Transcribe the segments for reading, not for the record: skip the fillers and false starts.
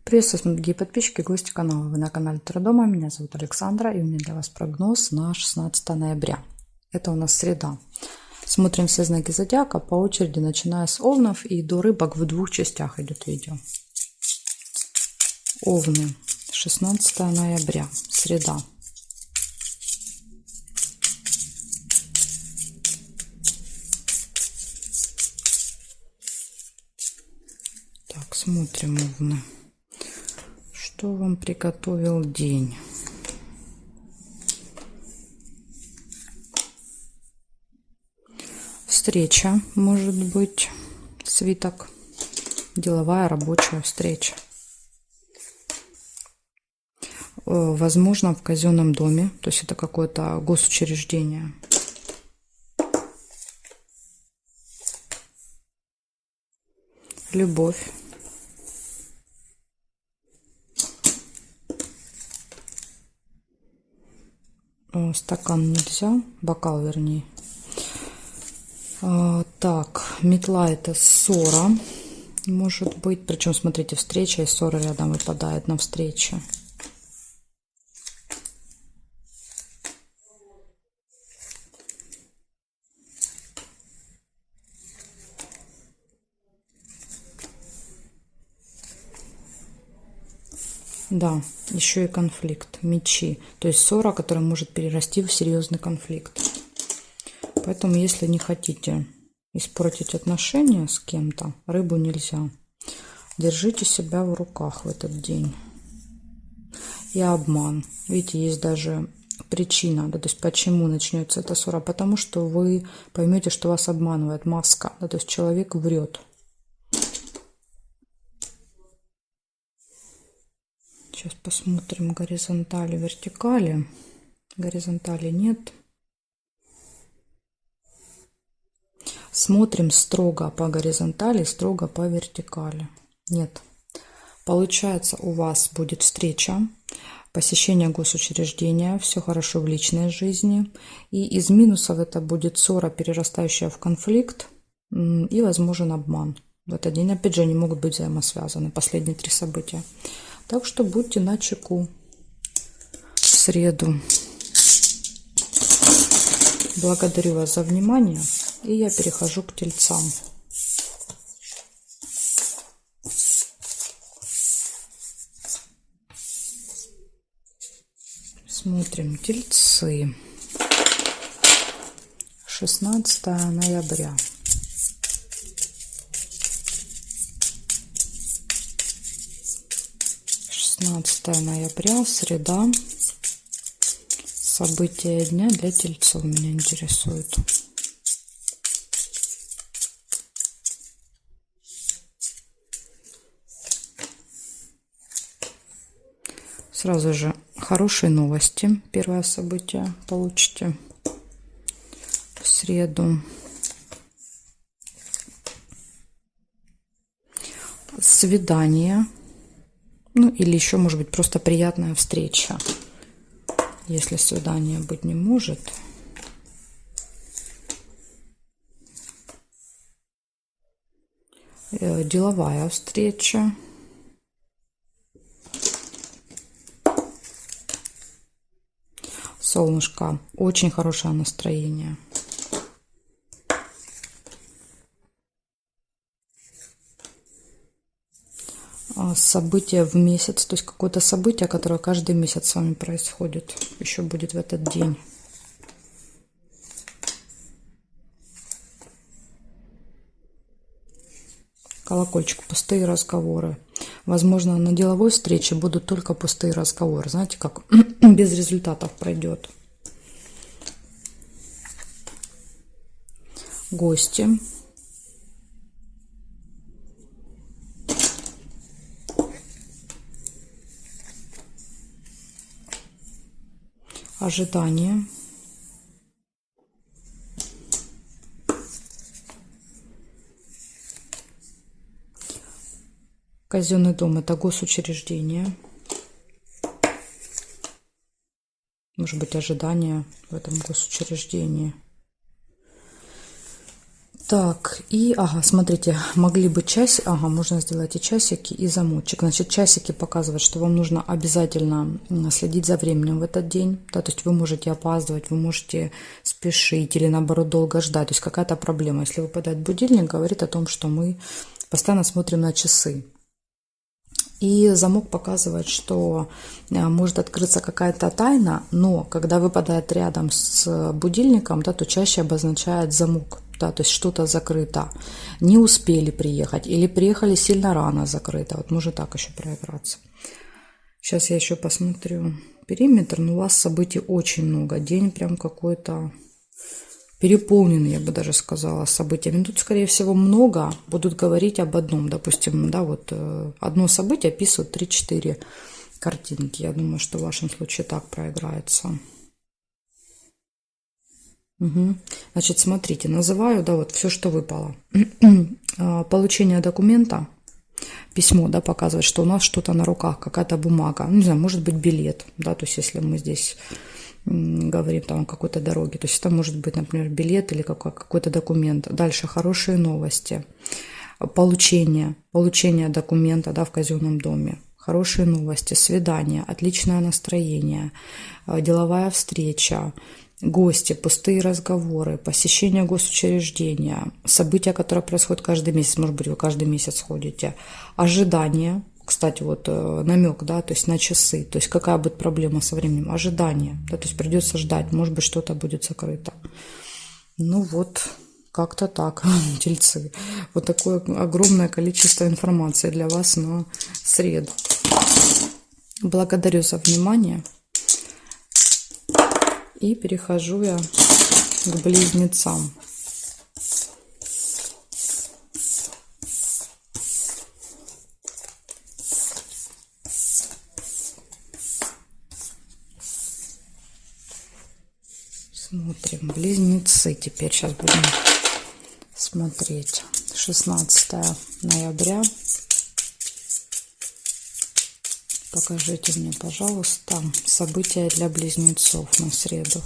Приветствую, дорогие подписчики и гости канала. Вы на канале Таро-дома. Меня зовут Александра, и у меня для вас прогноз на 16 ноября. Это у нас среда. Смотрим все знаки зодиака по очереди, начиная с овнов и до рыбок. В двух частях идет видео. Овны. 16 ноября. Среда. Так, смотрим, овны. Что вам приготовил день? Встреча, может быть, свиток, деловая, рабочая встреча. Возможно, в казенном доме, то есть это какое-то госучреждение. Любовь. Стакан нельзя, бокал вернее. Так, метла — это ссора, может быть. Причем, смотрите, встреча и ссора рядом выпадает на встрече. Да, еще и конфликт, мечи. То есть ссора, которая может перерасти в серьезный конфликт. Поэтому, если не хотите испортить отношения с кем-то, рыбу нельзя. Держите себя в руках в этот день. И обман. Видите, есть даже причина, да, то есть почему начнется эта ссора. Потому что вы поймете, что вас обманывает, маска. Да, то есть человек врет. Сейчас посмотрим горизонтали, вертикали. Горизонтали нет. Смотрим строго по горизонтали, строго по вертикали. Нет. Получается, у вас будет встреча, посещение госучреждения, все хорошо в личной жизни. И из минусов это будет ссора, перерастающая в конфликт, и возможен обман. В этот день, опять же, они могут быть взаимосвязаны, последние 3 события. Так что будьте начеку в среду. Благодарю вас за внимание, и я перехожу к тельцам. Смотрим тельцы. 16 ноября. Ноября, среда. События дня для тельцов меня интересует. Сразу же хорошие новости. Первое событие получите в среду. Свидание. Ну, или еще, может быть, просто приятная встреча. Если свидания быть не может. Деловая встреча. Солнышко. Очень хорошее настроение. Событие в месяц, то есть какое-то событие, которое каждый месяц с вами происходит, еще будет в этот день. Колокольчик, пустые разговоры. Возможно, на деловой встрече будут только пустые разговоры. Знаете, как без результатов пройдет. Гости. Ожидание. Казенный дом — это госучреждение. Может быть, ожидание в этом госучреждении. Так, и, ага, смотрите, могли бы часики, ага, можно сделать и часики, и замочек. Значит, часики показывают, что вам нужно обязательно следить за временем в этот день, да, то есть вы можете опаздывать, вы можете спешить или, наоборот, долго ждать, то есть какая-то проблема. Если выпадает будильник, говорит о том, что мы постоянно смотрим на часы. И замок показывает, что может открыться какая-то тайна, но когда выпадает рядом с будильником, да, то чаще обозначает замок, да, то есть что-то закрыто, не успели приехать или приехали сильно рано закрыто, вот может так еще проиграться. Сейчас я еще посмотрю периметр, но у вас событий очень много, день прям какой-то переполненный, я бы даже сказала, событиями. Тут, скорее всего, много будут говорить об одном. Допустим, да, вот одно событие описывает 3-4 картинки. Я думаю, что в вашем случае так проиграется. Угу. Значит, смотрите, называю, да, вот все, что выпало. Получение документа, письмо, да, показывает, что у нас что-то на руках, какая-то бумага. Ну, не знаю, может быть, билет, да, то есть если мы здесь говорим там о какой-то дороге. То есть это может быть, например, билет или какой-то документ. Дальше хорошие новости. Получение документа, да, в казенном доме. Хорошие новости, свидание, отличное настроение, деловая встреча, гости, пустые разговоры, посещение госучреждения, события, которые происходят каждый месяц, может быть, вы каждый месяц ходите, ожидание. Кстати, вот намек, да, то есть на часы, то есть какая будет проблема со временем, ожидание, да, то есть придется ждать, может быть, что-то будет закрыто. Ну вот, как-то так, тельцы. Вот такое огромное количество информации для вас на среду. Благодарю за внимание. И перехожу я к близнецам. Смотрим. Близнецы. Теперь сейчас будем смотреть. 16 ноября. Покажите мне, пожалуйста, события для близнецов на среду.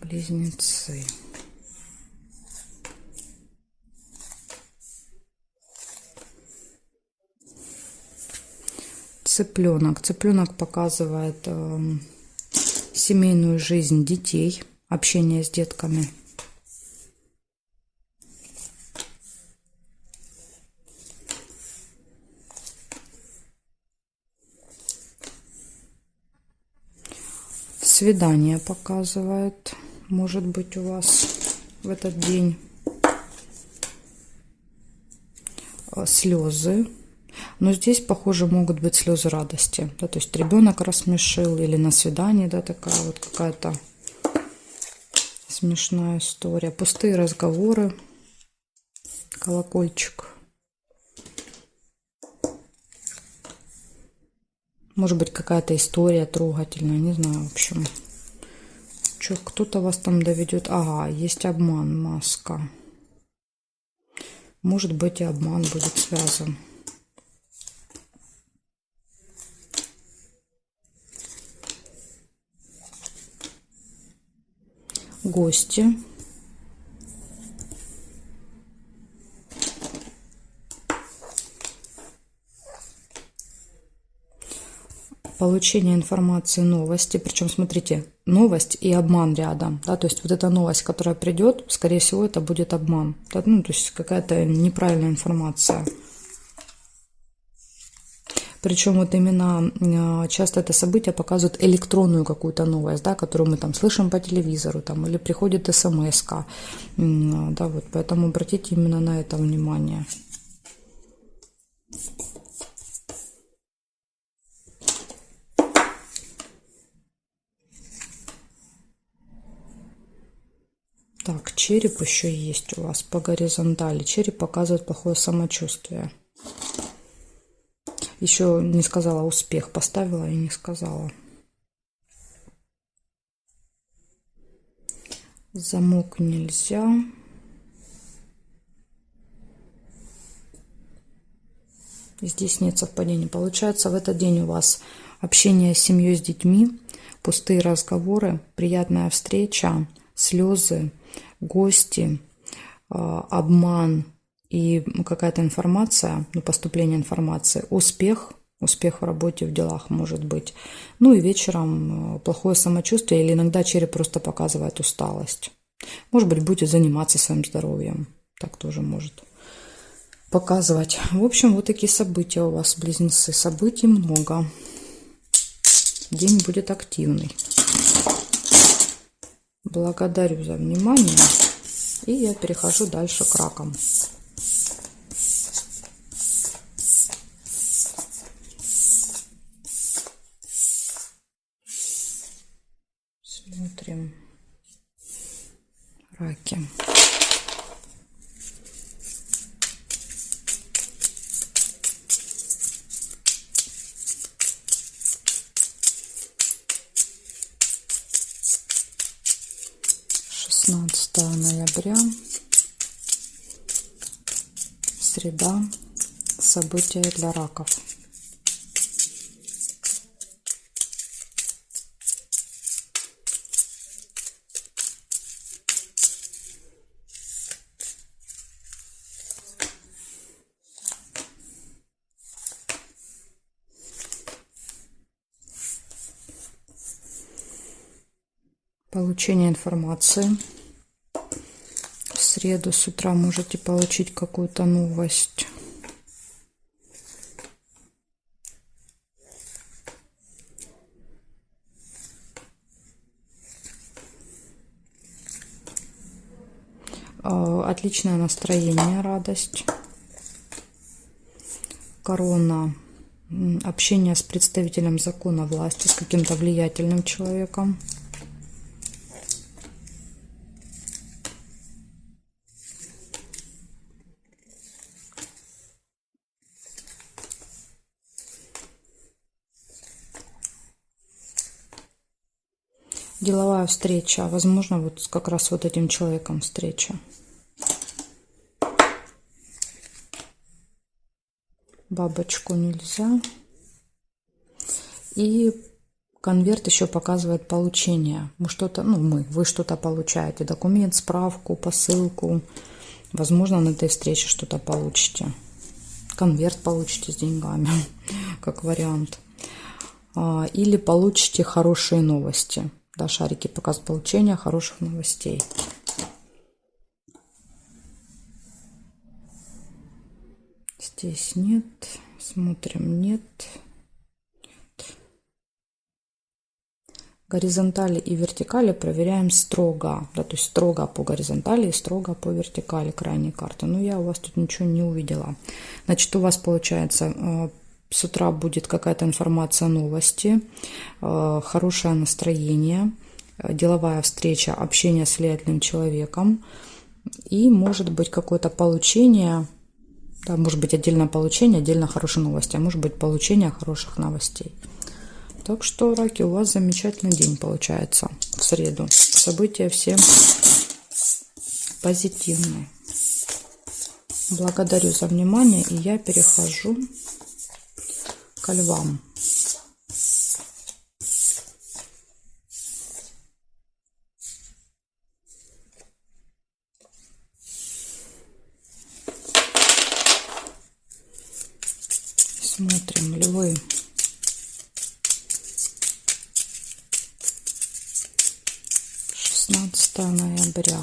Близнецы. Цыпленок. Цыпленок показывает семейную жизнь детей, общение с детками. Свидание показывает, может быть, у вас в этот день. Слезы. Но здесь, похоже, могут быть слезы радости. Да, то есть ребенок рассмешил или на свидании, да, такая вот какая-то смешная история. Пустые разговоры. Колокольчик. Может быть, какая-то история трогательная, не знаю, в общем. Что, кто-то вас там доведет. Ага, есть обман, маска. Может быть, и обман будет связан. Гости. Получение информации, новости. Причем, смотрите, новость и обман рядом. Да, то есть вот эта новость, которая придет, скорее всего, это будет обман. Да, ну, то есть какая-то неправильная информация. Причем вот именно часто это событие показывает электронную какую-то новость, да, которую мы там слышим по телевизору, там, или приходит смс-ка. Да, вот, поэтому обратите именно на это внимание. Так, череп еще есть у вас по горизонтали. Череп показывает плохое самочувствие. Еще не сказала успех, поставила и не сказала. Замок нельзя. Здесь нет совпадений. Получается, в этот день у вас общение с семьей, с детьми, пустые разговоры, приятная встреча, слезы, гости, обман и какая-то информация, ну, поступление информации, успех в работе, в делах может быть. Ну и вечером плохое самочувствие или иногда череп просто показывает усталость. Может быть, будете заниматься своим здоровьем. Так тоже может показывать. В общем, вот такие события у вас, близнецы. Событий много. День будет активный. Благодарю за внимание. И я перехожу дальше к ракам. Смотрим. Раки. Ноября, среда, события для раков. Получение информации. В среду с утра можете получить какую-то новость. Отличное настроение, радость. Корона. Общение с представителем закона власти, с каким-то влиятельным человеком. Деловая встреча. Возможно, вот как раз вот этим человеком встреча. Бабочку нельзя. И конверт еще показывает получение. Вы что-то, вы что-то получаете. Документ, справку, посылку. Возможно, на этой встрече что-то получите. Конверт получите с деньгами, как вариант. Или получите хорошие новости. Да, шарики показывают получение хороших новостей. Здесь нет. Смотрим, нет. Горизонтали и вертикали проверяем строго. Да, то есть строго по горизонтали и строго по вертикали крайней карты. Но я у вас тут ничего не увидела. Значит, у вас получается с утра будет какая-то информация, новости, хорошее настроение, деловая встреча, общение с влиятельным человеком. И может быть какое-то получение. Да, может быть отдельно получение, отдельно хорошие новости, а может быть получение хороших новостей. Так что, раки, у вас замечательный день получается в среду. События все позитивные. Благодарю за внимание, и я перехожу к львам. Смотрим, львы. Ноября.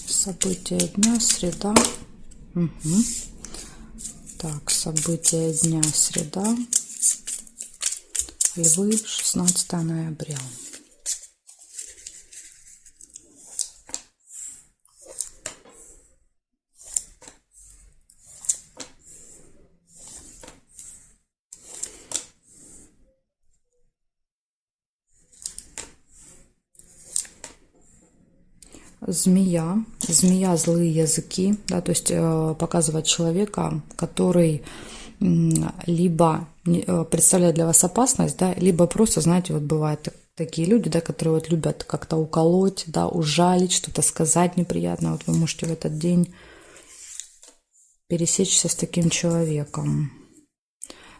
События дня, среда. Угу. Так, события дня, среда. Львы, 16 ноября. Змея, злые языки, да, то есть показывать человека, который либо представляет для вас опасность, да, либо просто, знаете, вот бывают такие люди, да, которые вот любят как-то уколоть, да, ужалить, что-то сказать неприятно. Вот вы можете в этот день пересечься с таким человеком.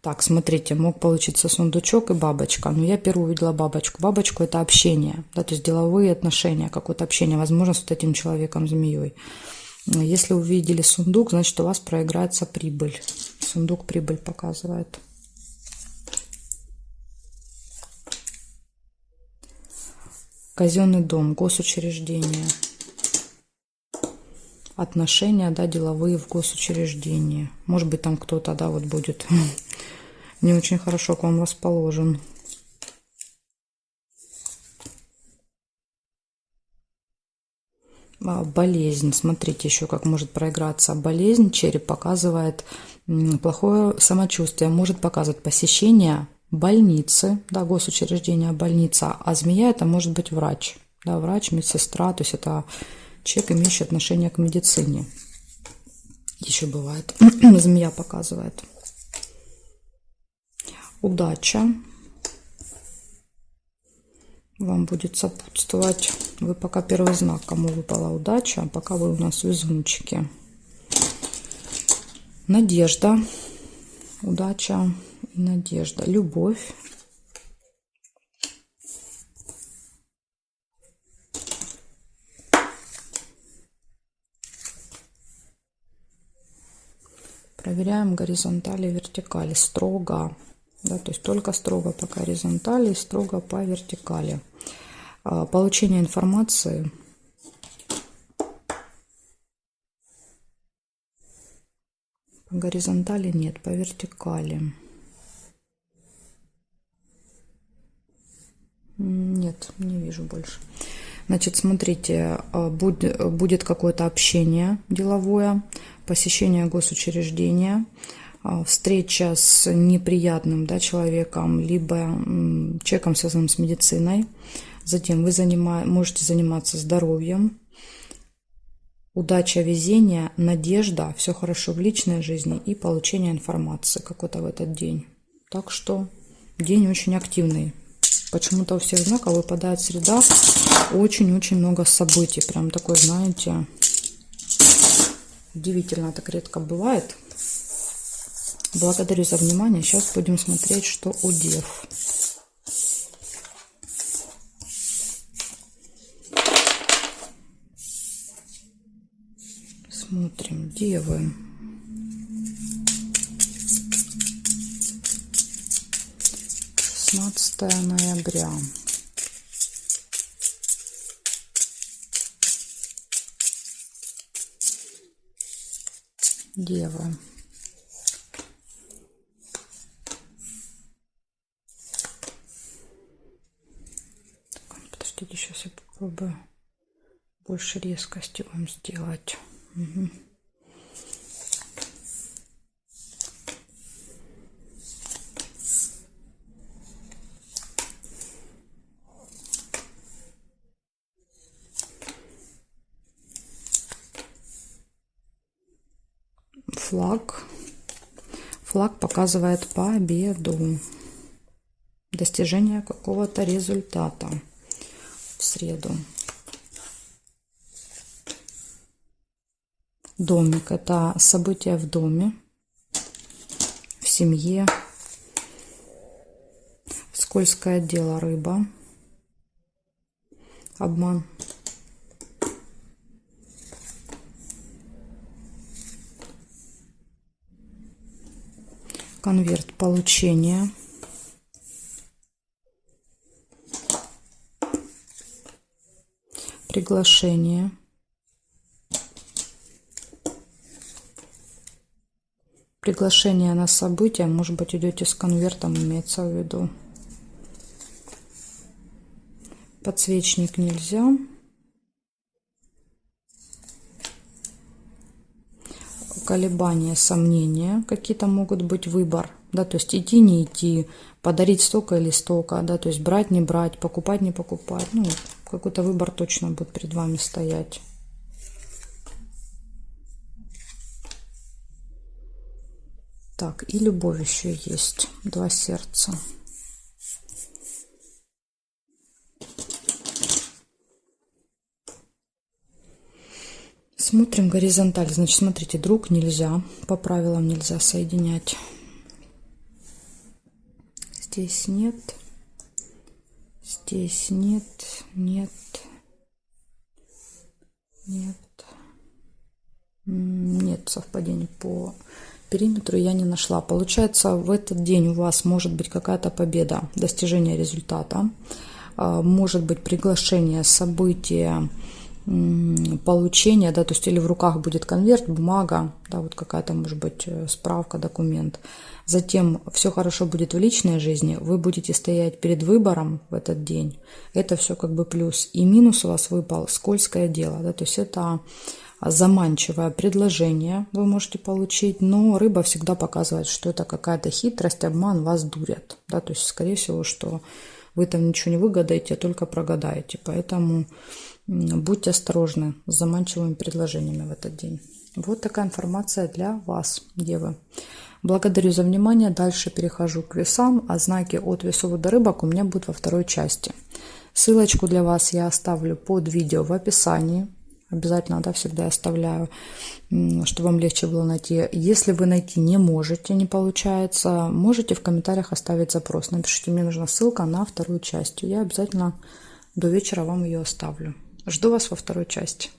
Так, смотрите, мог получиться сундучок и бабочка. Но я первую увидела бабочку. Бабочку — это общение, да, то есть деловые отношения, какое-то общение, возможно, с вот этим человеком-змеей. Если увидели сундук, значит, у вас проиграется прибыль. Сундук прибыль показывает. Казенный дом, госучреждение. Отношения, да, деловые в госучреждении. Может быть, там кто-то, да, вот будет не очень хорошо к вам расположен. Болезнь. Смотрите еще, как может проиграться болезнь. Череп показывает плохое самочувствие. Может показывать посещение больницы, да, госучреждения, больница. А змея — это может быть врач. Да, врач, медсестра. То есть это человек, имеющий отношение к медицине. Еще бывает. Змея показывает. Удача вам будет сопутствовать. Вы пока первый знак, кому выпала удача, пока вы у нас везунчики. Надежда. Удача и надежда. Любовь. Проверяем горизонтали и вертикали. Строго. Да, то есть только строго по горизонтали, строго по вертикали. Получение информации. По горизонтали нет, по вертикали. Нет, не вижу больше. Значит, смотрите, будет какое-то общение деловое, посещение госучреждения, встреча с неприятным, да, человеком, либо человеком, связанным с медициной. Затем вы можете заниматься здоровьем, удача, везение, надежда, все хорошо в личной жизни и получение информации какой-то в этот день. Так что день очень активный. Почему-то у всех знаков выпадает среда, очень-очень много событий. Прям такой, знаете, удивительно, так редко бывает. Благодарю за внимание. Сейчас будем смотреть, что у дев. Смотрим, девы. ноября. Дева. Подождите, сейчас я попробую больше резкости вам сделать. Угу. Флаг. Флаг показывает победу. Достижение какого-то результата в среду. Домик – это события в доме, в семье. Скользкое дело, рыба. Обман. Конверт, получение. Приглашение. Приглашение на событие. Может быть, идете с конвертом, имеется в виду. Подсвечник нельзя. Колебания, сомнения какие-то могут быть, выбор, да, то есть идти, не идти, подарить столько или столько, да, то есть брать, не брать, покупать, не покупать, ну, какой-то выбор точно будет перед вами стоять. Так, и любовь еще есть. 2 сердца. Смотрим горизонталь. Значит, смотрите, друг нельзя. По правилам нельзя соединять. Здесь нет. Здесь нет. Нет. Нет. Нет совпадений по периметру я не нашла. Получается, в этот день у вас может быть какая-то победа, достижение результата. Может быть приглашение, событие, получение, да, то есть или в руках будет конверт, бумага, да, вот какая-то может быть справка, документ. Затем все хорошо будет в личной жизни, вы будете стоять перед выбором в этот день. Это все как бы плюс. И минус у вас выпал скользкое дело, да, то есть это заманчивое предложение вы можете получить, но рыба всегда показывает, что это какая-то хитрость, обман, вас дурят, да, то есть скорее всего, что вы там ничего не выгадаете, а только прогадаете, поэтому будьте осторожны с заманчивыми предложениями в этот день. Вот такая информация для вас, девы. Благодарю за внимание. Дальше перехожу к весам, а знаки от весов до рыбок у меня будут во второй части. Ссылочку для вас я оставлю под видео в описании. Обязательно, да, всегда оставляю, чтобы вам легче было найти. Если вы найти не можете, не получается, можете в комментариях оставить запрос. Напишите, мне нужна ссылка на вторую часть. Я обязательно до вечера вам ее оставлю. Жду вас во второй части.